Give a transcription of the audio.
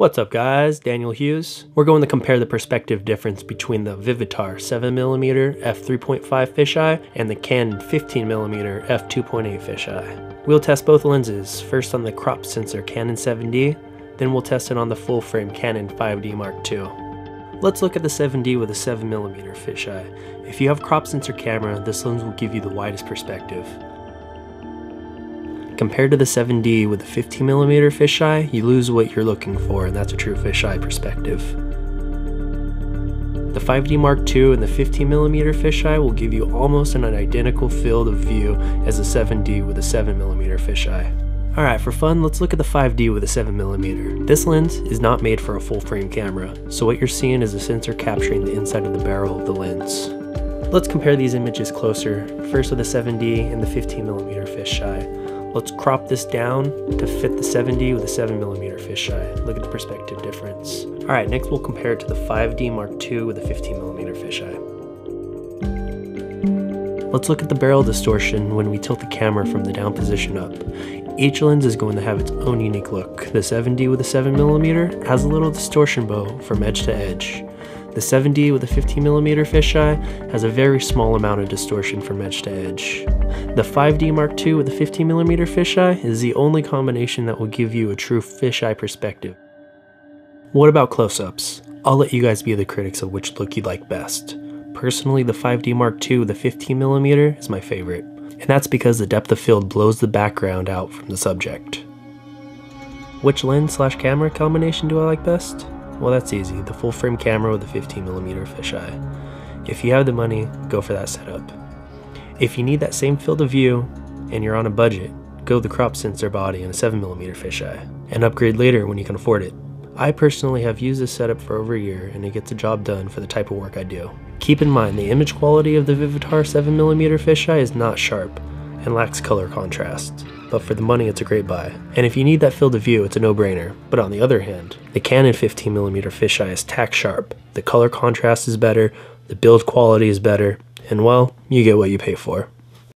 What's up guys, Daniel Hughes. We're going to compare the perspective difference between the Vivitar 7mm f3.5 fisheye and the Canon 15mm f2.8 fisheye. We'll test both lenses, first on the crop sensor Canon 7D, then we'll test it on the full frame Canon 5D Mark II. Let's look at the 7D with a 7mm fisheye. If you have crop sensor camera, this lens will give you the widest perspective. Compared to the 7D with a 15mm fisheye, you lose what you're looking for, and that's a true fisheye perspective. The 5D Mark II and the 15mm fisheye will give you almost an identical field of view as the 7D with a 7mm fisheye. Alright, for fun, let's look at the 5D with a 7mm. This lens is not made for a full frame camera, so what you're seeing is a sensor capturing the inside of the barrel of the lens. Let's compare these images closer, first with the 7D and the 15mm fisheye. Let's crop this down to fit the 7D with a 7mm fisheye. Look at the perspective difference. Alright, next we'll compare it to the 5D Mark II with a 15mm fisheye. Let's look at the barrel distortion when we tilt the camera from the down position up. Each lens is going to have its own unique look. The 7D with a 7mm has a little distortion bow from edge to edge. The 7D with a 15mm fisheye has a very small amount of distortion from edge to edge. The 5D Mark II with a 15mm fisheye is the only combination that will give you a true fisheye perspective. What about close-ups? I'll let you guys be the critics of which look you like best. Personally, the 5D Mark II with a 15mm is my favorite, and that's because the depth of field blows the background out from the subject. Which lens/camera combination do I like best? Well, that's easy, the full frame camera with a 15mm fisheye. If you have the money, go for that setup. If you need that same field of view and you're on a budget, go the crop sensor body and a 7mm fisheye, and upgrade later when you can afford it. I personally have used this setup for over a year and it gets the job done for the type of work I do. Keep in mind, the image quality of the Vivitar 7mm fisheye is not sharp and lacks color contrast, but for the money it's a great buy. And if you need that field of view, it's a no-brainer. But on the other hand, the Canon 15mm fisheye is tack sharp, the color contrast is better, the build quality is better, and well, you get what you pay for.